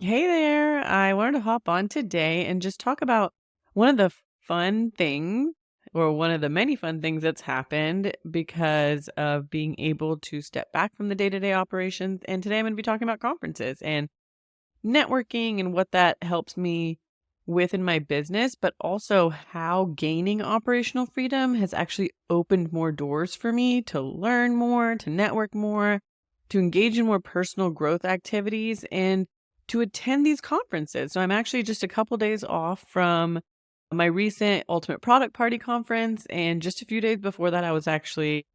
Hey there. I wanted to hop on today and just talk about one of the fun things, or one of the many fun things that's happened because of being able to step back from the day to day operations. And today I'm going to be talking about conferences and networking and what that helps me with in my business, but also how gaining operational freedom has actually opened more doors for me to learn more, to network more, to engage in more personal growth activities, and to attend these conferences. So I'm actually just a couple days off from my recent Ultimate Product Party conference. And just a few days before that, I was actually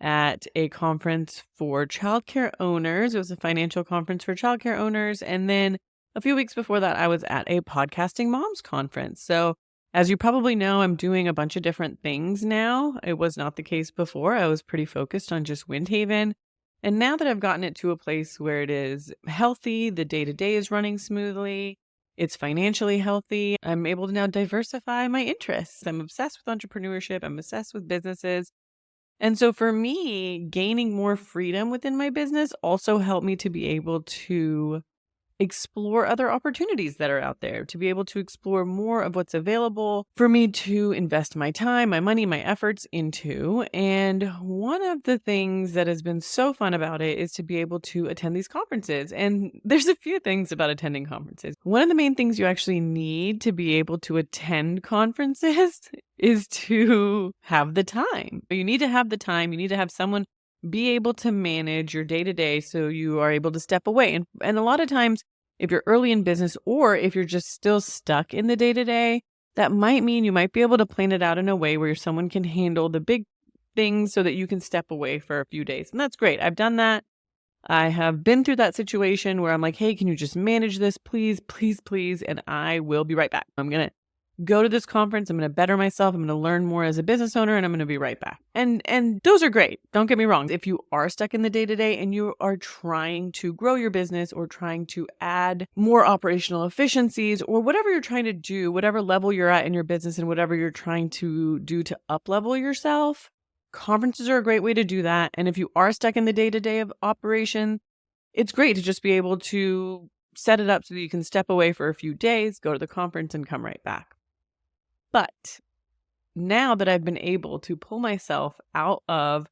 at a conference for childcare owners. It was a financial conference for childcare owners. And then a few weeks before that, I was at a podcasting moms conference. So, as you probably know, I'm doing a bunch of different things now. It was not the case before. I was pretty focused on just Windhaven. And now that I've gotten it to a place where it is healthy, the day to day is running smoothly, it's financially healthy, I'm able to now diversify my interests. I'm obsessed with entrepreneurship, I'm obsessed with businesses. And so for me, gaining more freedom within my business also helped me to be able to explore other opportunities that are out there, to be able to explore more of what's available for me to invest my time, my money, my efforts into. And one of the things that has been so fun about it is to be able to attend these conferences. And there's a few things about attending conferences. One of the main things you actually need to be able to attend conferences is to have the time. You need to have the time. You need to have someone be able to manage your day to day so you are able to step away. And a lot of times, if you're early in business or if you're just still stuck in the day to day, that might mean you might be able to plan it out in a way where someone can handle the big things so that you can step away for a few days. And that's great. I've done that. I have been through that situation where I'm like, hey, can you just manage this, please, please, please? And I will be right back. I'm going to go to this conference. I'm going to better myself. I'm going to learn more as a business owner, and I'm going to be right back. And those are great. Don't get me wrong. If you are stuck in the day to day and you are trying to grow your business or trying to add more operational efficiencies or whatever you're trying to do, whatever level you're at in your business and whatever you're trying to do to up level yourself, conferences are a great way to do that. And if you are stuck in the day to day of operation, it's great to just be able to set it up so that you can step away for a few days, go to the conference, and come right back. But now that I've been able to pull myself out of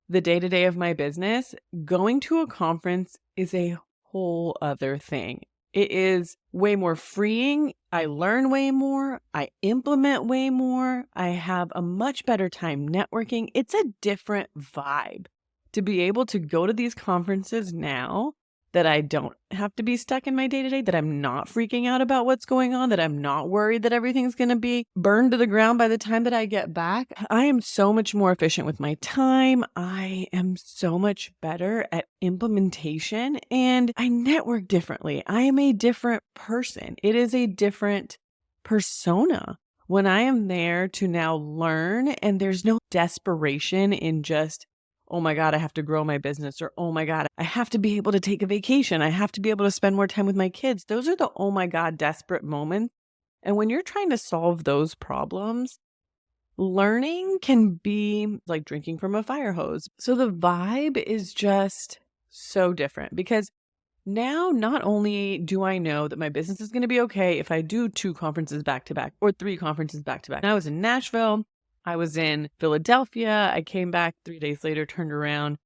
the day to day of my business, going to a conference is a whole other thing. It is way more freeing. I learn way more. I implement way more. I have a much better time networking. It's a different vibe to be able to go to these conferences now, that I don't have to be stuck in my day to day, that I'm not freaking out about what's going on, that I'm not worried that everything's going to be burned to the ground by the time that I get back. I am so much more efficient with my time. I am so much better at implementation, and I network differently. I am a different person. It is a different persona when I am there to now learn, and there's no desperation in just, oh my God, I have to grow my business, or oh my God, I have to be able to take a vacation. I have to be able to spend more time with my kids. Those are the oh my God desperate moments. And when you're trying to solve those problems, learning can be like drinking from a fire hose. So the vibe is just so different because now not only do I know that my business is going to be okay if I do 2 conferences back to back or 3 conferences back to back. I was in Nashville. I was in Philadelphia. I came back 3 days later, turned around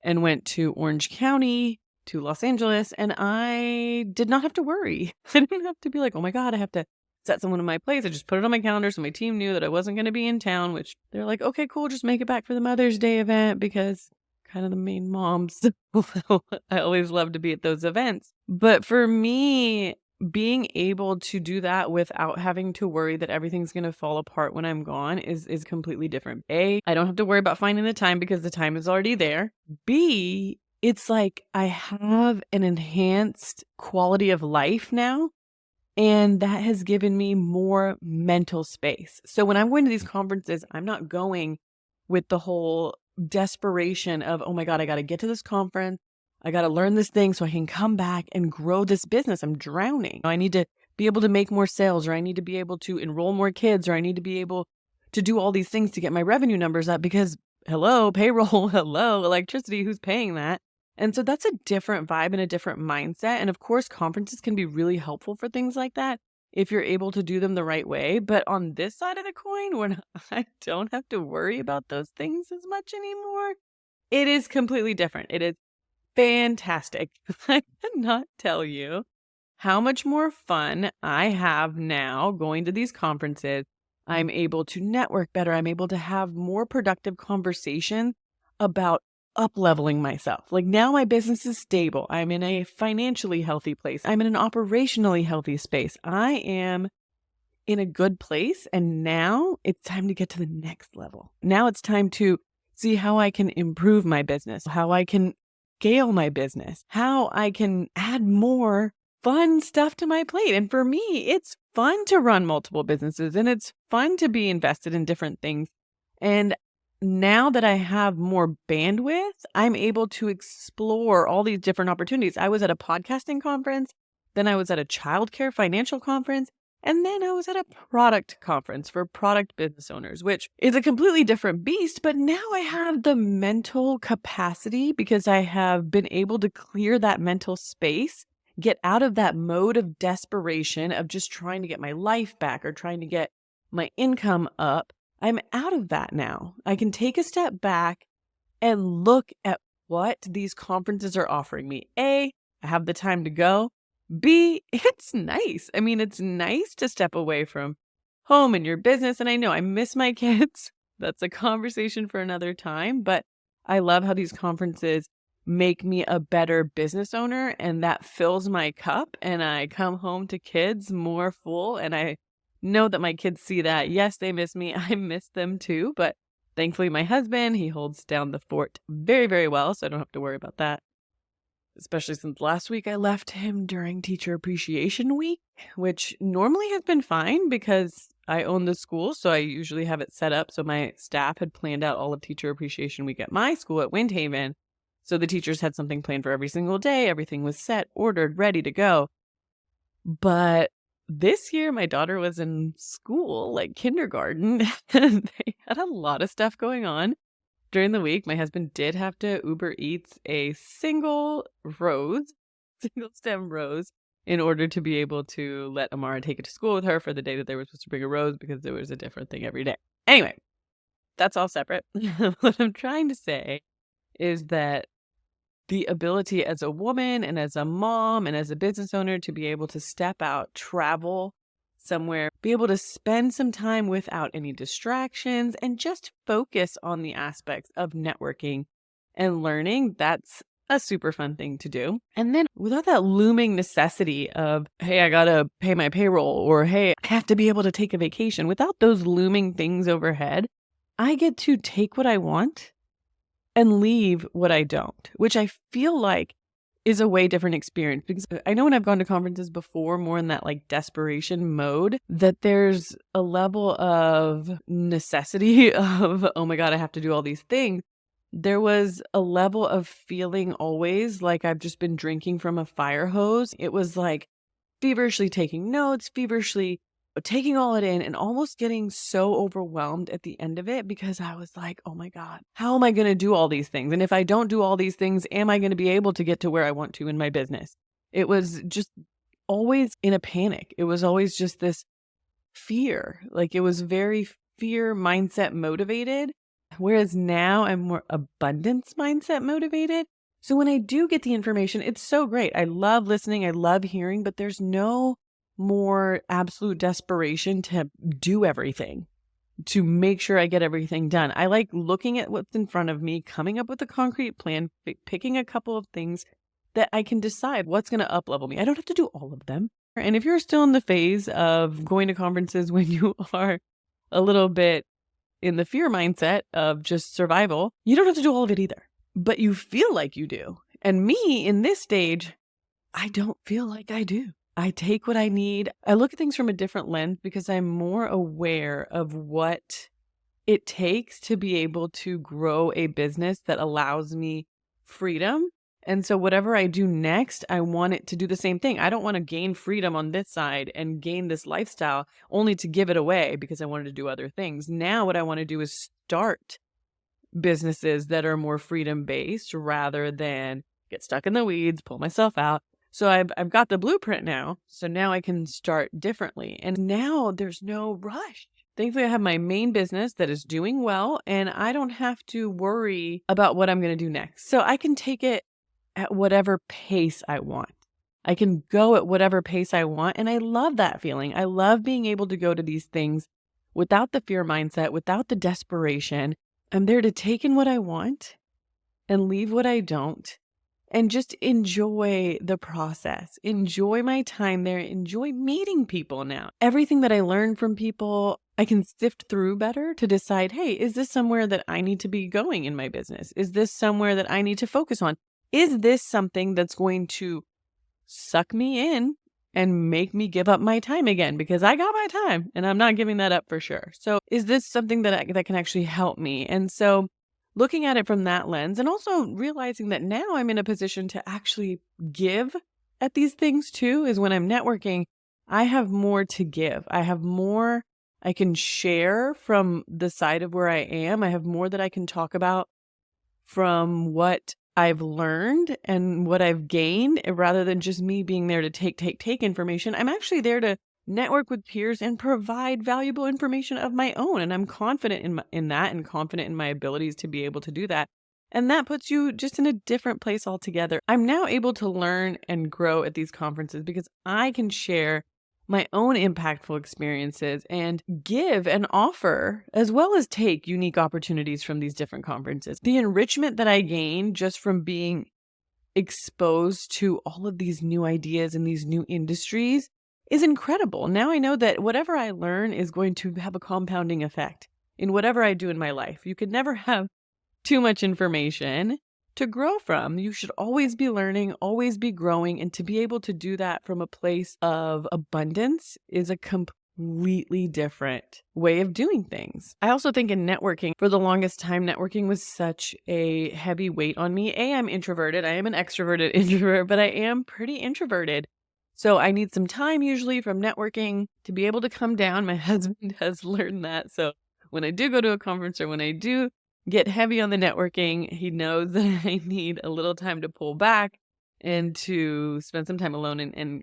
and went to Orange County, to Los Angeles, and I did not have to worry. I didn't have to be like, oh my God, I have to set someone in my place. I just put it on my calendar so my team knew that I wasn't going to be in town, which they're like, okay, cool, just make it back for the Mother's Day event because kind of the main moms. I always love to be at those events. But for me, being able to do that without having to worry that everything's going to fall apart when I'm gone is completely different. A, I don't have to worry about finding the time because the time is already there. B, it's like I have an enhanced quality of life now, and that has given me more mental space. So when I'm going to these conferences, I'm not going with the whole desperation of, oh my God, I got to get to this conference. I got to learn this thing so I can come back and grow this business. I'm drowning. I need to be able to make more sales, or I need to be able to enroll more kids, or I need to be able to do all these things to get my revenue numbers up because hello, payroll, hello, electricity, who's paying that? And so that's a different vibe and a different mindset. And of course, conferences can be really helpful for things like that if you're able to do them the right way. But on this side of the coin, when I don't have to worry about those things as much anymore, it is completely different. It is fantastic. I cannot tell you how much more fun I have now going to these conferences. I'm able to network better. I'm able to have more productive conversation about up-leveling myself. Like now my business is stable. I'm in a financially healthy place. I'm in an operationally healthy space. I am in a good place. And now it's time to get to the next level. Now it's time to see how I can improve my business, how I can scale my business, how I can add more fun stuff to my plate. And for me, it's fun to run multiple businesses and it's fun to be invested in different things. And now that I have more bandwidth, I'm able to explore all these different opportunities. I was at a podcasting conference, then I was at a childcare financial conference, and then I was at a product conference for product business owners, which is a completely different beast. But now I have the mental capacity because I have been able to clear that mental space, get out of that mode of desperation of just trying to get my life back or trying to get my income up. I'm out of that now. I can take a step back and look at what these conferences are offering me. A, I have the time to go. B, it's nice. I mean, it's nice to step away from home and your business. And I know I miss my kids. That's a conversation for another time. But I love how these conferences make me a better business owner. And that fills my cup. And I come home to kids more full. And I know that my kids see that. Yes, they miss me. I miss them too. But thankfully, my husband, he holds down the fort very, very well. So I don't have to worry about that. Especially since last week I left him during Teacher Appreciation Week, which normally has been fine because I own the school. So I usually have it set up. So my staff had planned out all of Teacher Appreciation Week at my school at Windhaven. So the teachers had something planned for every single day. Everything was set, ordered, ready to go. But this year, my daughter was in school, like kindergarten, and they had a lot of stuff going on. During the week, my husband did have to Uber Eats a single stem rose in order to be able to let Amara take it to school with her for the day that they were supposed to bring a rose because there was a different thing every day. Anyway, that's all separate. What I'm trying to say is that the ability as a woman and as a mom and as a business owner to be able to step out, travel somewhere, be able to spend some time without any distractions and just focus on the aspects of networking and learning. That's a super fun thing to do. And then without that looming necessity of, hey, I got to pay my payroll or, hey, I have to be able to take a vacation, without those looming things overhead, I get to take what I want and leave what I don't, which I feel like is a way different experience. Because I know when I've gone to conferences before, more in that like desperation mode, that there's a level of necessity of, oh my God, I have to do all these things. There was a level of feeling always like I've just been drinking from a fire hose. It was like feverishly taking notes, feverishly taking all it in and almost getting so overwhelmed at the end of it because I was like, oh my God, how am I going to do all these things? And if I don't do all these things, am I going to be able to get to where I want to in my business? It was just always in a panic. It was always just this fear. Like it was very fear mindset motivated. Whereas now I'm more abundance mindset motivated. So when I do get the information, it's so great. I love listening. I love hearing, but there's no more absolute desperation to do everything, to make sure I get everything done. I like looking at what's in front of me, coming up with a concrete plan, picking a couple of things that I can decide what's going to up-level me. I don't have to do all of them. And if you're still in the phase of going to conferences when you are a little bit in the fear mindset of just survival, you don't have to do all of it either, but you feel like you do. And me in this stage, I don't feel like I do. I take what I need. I look at things from a different lens because I'm more aware of what it takes to be able to grow a business that allows me freedom. And so whatever I do next, I want it to do the same thing. I don't want to gain freedom on this side and gain this lifestyle only to give it away because I wanted to do other things. Now what I want to do is start businesses that are more freedom based rather than get stuck in the weeds, pull myself out. So I've got the blueprint now. So now I can start differently. And now there's no rush. Thankfully, I have my main business that is doing well, and I don't have to worry about what I'm going to do next. So I can take it at whatever pace I want. I can go at whatever pace I want. And I love that feeling. I love being able to go to these things without the fear mindset, without the desperation. I'm there to take in what I want and leave what I don't, and just enjoy the process, enjoy my time there, enjoy meeting people now. Everything that I learn from people, I can sift through better to decide, hey, is this somewhere that I need to be going in my business? Is this somewhere that I need to focus on? Is this something that's going to suck me in and make me give up my time again? Because I got my time and I'm not giving that up for sure. So is this something that can actually help me? And so looking at it from that lens, and also realizing that now I'm in a position to actually give at these things too, is when I'm networking, I have more to give. I have more I can share from the side of where I am. I have more that I can talk about from what I've learned and what I've gained, rather than just me being there to take information. I'm actually there to network with peers and provide valuable information of my own. And I'm confident in that, and confident in my abilities to be able to do that. And that puts you just in a different place altogether. I'm now able to learn and grow at these conferences because I can share my own impactful experiences and give and offer, as well as take unique opportunities from these different conferences. The enrichment that I gain just from being exposed to all of these new ideas and these new industries is incredible. Now I know that whatever I learn is going to have a compounding effect in whatever I do in my life. You could never have too much information to grow from. You should always be learning, always be growing, and to be able to do that from a place of abundance is a completely different way of doing things. I also think in networking, for the longest time, networking was such a heavy weight on me. I'm introverted. I am an extroverted introvert, but I am pretty introverted. So I need some time usually from networking to be able to come down. My husband has learned that. So when I do go to a conference, or when I do get heavy on the networking, he knows that I need a little time to pull back and to spend some time alone and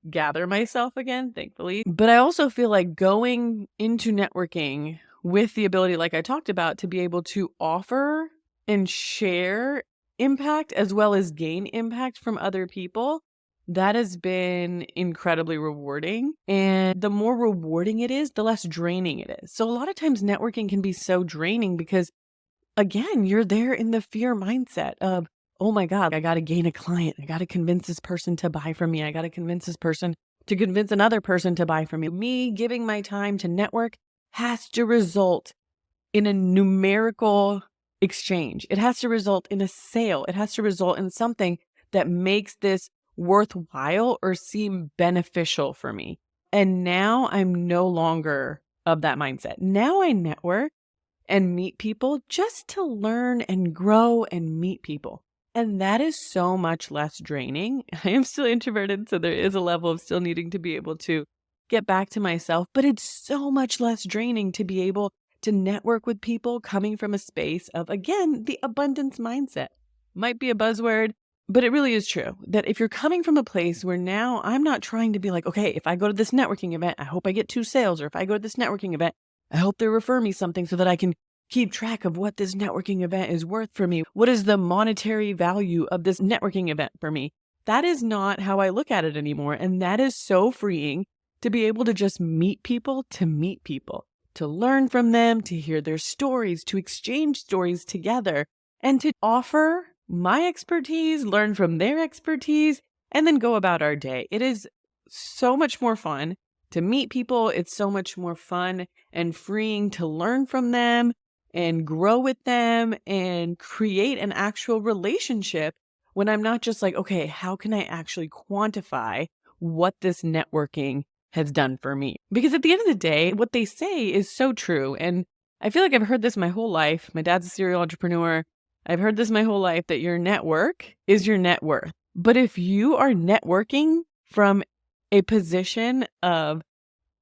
gather myself again, thankfully. But I also feel like going into networking with the ability, like I talked about, to be able to offer and share impact as well as gain impact from other people, that has been incredibly rewarding. And the more rewarding it is, the less draining it is. So a lot of times networking can be so draining because, again, you're there in the fear mindset of, oh my God, I got to gain a client. I got to convince this person to buy from me. I got to convince this person to convince another person to buy from me. Me giving my time to network has to result in a numerical exchange. It has to result in a sale. It has to result in something that makes this worthwhile or seem beneficial for me. And now I'm no longer of that mindset. Now I network and meet people just to learn and grow and meet people. And that is so much less draining. I am still introverted, so there is a level of still needing to be able to get back to myself, but it's so much less draining to be able to network with people coming from a space of, again, the abundance mindset. Might be a buzzword, but it really is true that if you're coming from a place where now I'm not trying to be like, okay, if I go to this networking event, I hope I get 2 sales, or if I go to this networking event, I hope they refer me something so that I can keep track of what this networking event is worth for me. What is the monetary value of this networking event for me? That is not how I look at it anymore. And that is so freeing to be able to just meet people, to learn from them, to hear their stories, to exchange stories together, and to offer my expertise, learn from their expertise, and then go about our day. It is so much more fun to meet people. It's so much more fun and freeing to learn from them and grow with them and create an actual relationship when I'm not just like, okay, how can I actually quantify what this networking has done for me? Because at the end of the day, what they say is so true. And I feel like I've heard this my whole life. My dad's a serial entrepreneur. I've heard this my whole life, that your network is your net worth. But if you are networking from a position of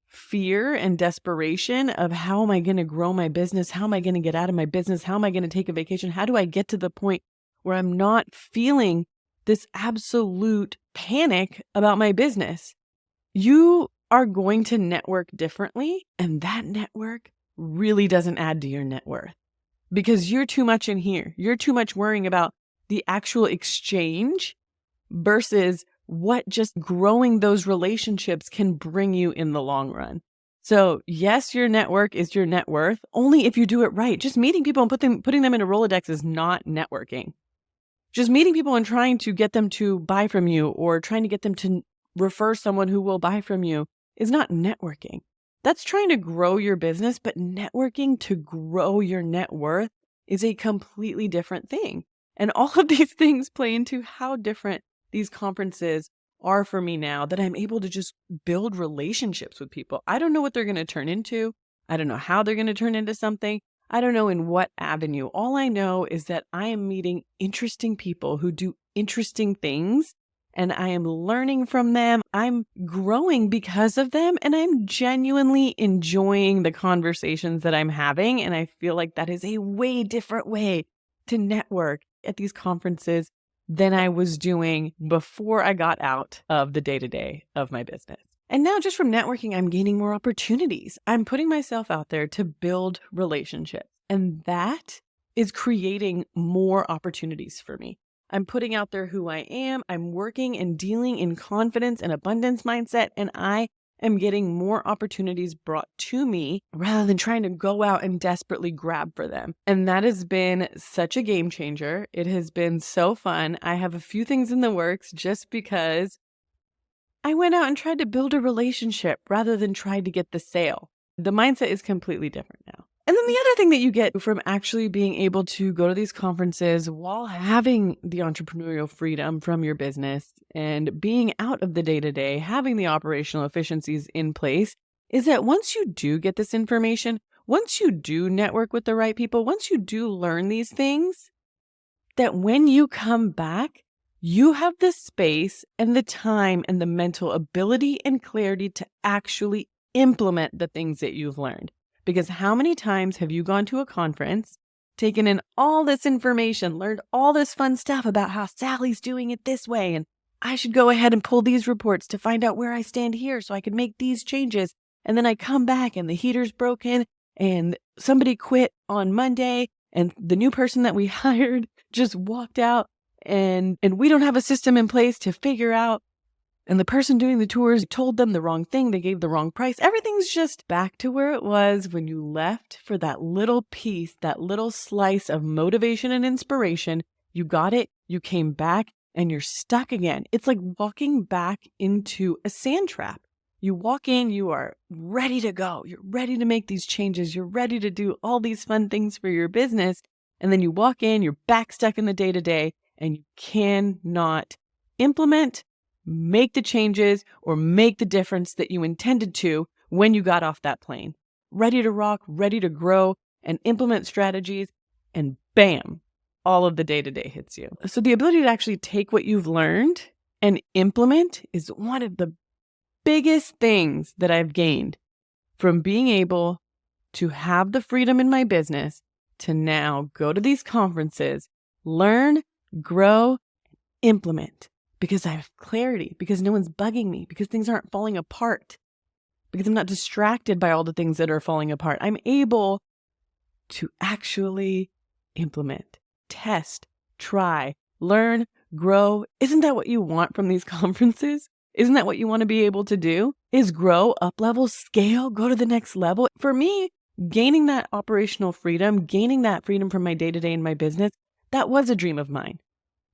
fear and desperation of, how am I going to grow my business? How am I going to get out of my business? How am I going to take a vacation? How do I get to the point where I'm not feeling this absolute panic about my business. You are going to network differently, and that network really doesn't add to your net worth because you're too much in here. You're too much worrying about the actual exchange versus what just growing those relationships can bring you in the long run. So yes, your network is your net worth only if you do it right. Just meeting people and putting them in a Rolodex is not networking. Just meeting people and trying to get them to buy from you or trying to get them to refer someone who will buy from you is not networking. That's trying to grow your business, but networking to grow your net worth is a completely different thing. And all of these things play into how different these conferences are for me now that I'm able to just build relationships with people. I don't know what they're going to turn into. I don't know how they're going to turn into something. I don't know in what avenue. All I know is that I am meeting interesting people who do interesting things and I am learning from them. I'm growing because of them and I'm genuinely enjoying the conversations that I'm having. And I feel like that is a way different way to network at these conferences than I was doing before I got out of the day-to-day of my business. And now just from networking, I'm gaining more opportunities. I'm putting myself out there to build relationships. And that is creating more opportunities for me. I'm putting out there who I am. I'm working and dealing in confidence and abundance mindset. And I am getting more opportunities brought to me rather than trying to go out and desperately grab for them. And that has been such a game changer. It has been so fun. I have a few things in the works just because I went out and tried to build a relationship rather than try to get the sale. The mindset is completely different now. And then the other thing that you get from actually being able to go to these conferences while having the entrepreneurial freedom from your business and being out of the day-to-day, having the operational efficiencies in place, is that once you do get this information, once you do network with the right people, once you do learn these things, that when you come back, you have the space and the time and the mental ability and clarity to actually implement the things that you've learned. Because how many times have you gone to a conference, taken in all this information, learned all this fun stuff about how Sally's doing it this way, and I should go ahead and pull these reports to find out where I stand here so I can make these changes. And then I come back and the heater's broken and somebody quit on Monday and the new person that we hired just walked out and we don't have a system in place to figure out. And the person doing the tours told them the wrong thing. They gave the wrong price. Everything's just back to where it was when you left for that little piece, that little slice of motivation and inspiration. You got it. You came back and you're stuck again. It's like walking back into a sand trap. You walk in, you are ready to go. You're ready to make these changes. You're ready to do all these fun things for your business. And then you walk in, you're back stuck in the day-to-day and you cannot implement, make the changes, or make the difference that you intended to when you got off that plane. Ready to rock, ready to grow, and implement strategies, and bam, all of the day-to-day hits you. So the ability to actually take what you've learned and implement is one of the biggest things that I've gained from being able to have the freedom in my business to now go to these conferences, learn, grow, implement. Because I have clarity, because no one's bugging me, because things aren't falling apart, because I'm not distracted by all the things that are falling apart. I'm able to actually implement, test, try, learn, grow. Isn't that what you want from these conferences? Isn't that what you want to be able to do? Is grow, up level, scale, go to the next level? For me, gaining that operational freedom, gaining that freedom from my day-to-day in my business, that was a dream of mine.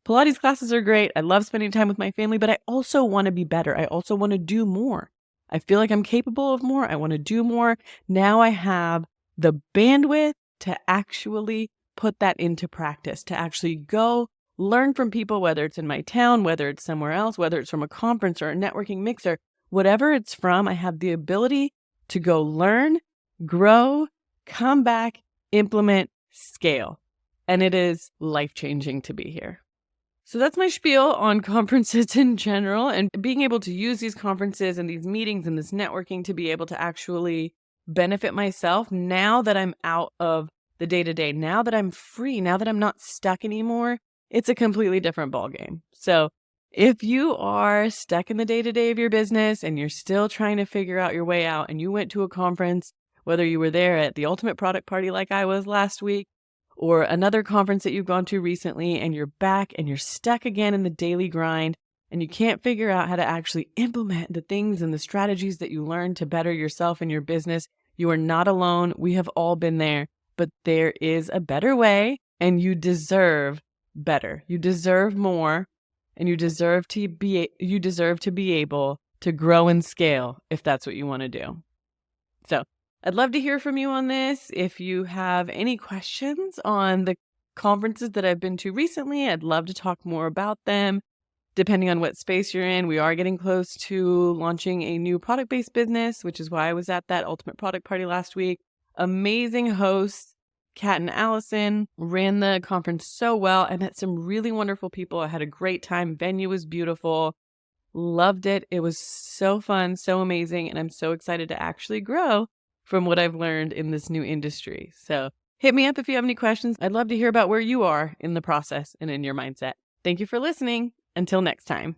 Pilates classes are great. I love spending time with my family, but I also want to be better. I also want to do more. I feel like I'm capable of more. I want to do more. Now I have the bandwidth to actually put that into practice, to actually go learn from people, whether it's in my town, whether it's somewhere else, whether it's from a conference or a networking mixer, whatever it's from, I have the ability to go learn, grow, come back, implement, scale. And it is life-changing to be here. So that's my spiel on conferences in general and being able to use these conferences and these meetings and this networking to be able to actually benefit myself now that I'm out of the day-to-day, now that I'm free, now that I'm not stuck anymore it's a completely different ballgame. So if you are stuck in the day-to-day of your business and you're still trying to figure out your way out and you went to a conference, whether you were there at the Ultimate Product Party like I was last week, or another conference that you've gone to recently, and you're back and you're stuck again in the daily grind and you can't figure out how to actually implement the things and the strategies that you learned to better yourself and your business, you are not alone. We have all been there, but there is a better way and you deserve better. You deserve more, and you deserve to be able to grow and scale if that's what you want to do. So I'd love to hear from you on this. If you have any questions on the conferences that I've been to recently, I'd love to talk more about them. Depending on what space you're in, we are getting close to launching a new product-based business, which is why I was at that Ultimate Product Party last week. Amazing hosts, Kat and Allison, ran the conference so well. I met some really wonderful people. I had a great time. Venue was beautiful. Loved it. It was so fun, so amazing, and I'm so excited to actually grow from what I've learned in this new industry. So hit me up if you have any questions. I'd love to hear about where you are in the process and in your mindset. Thank you for listening. Until next time.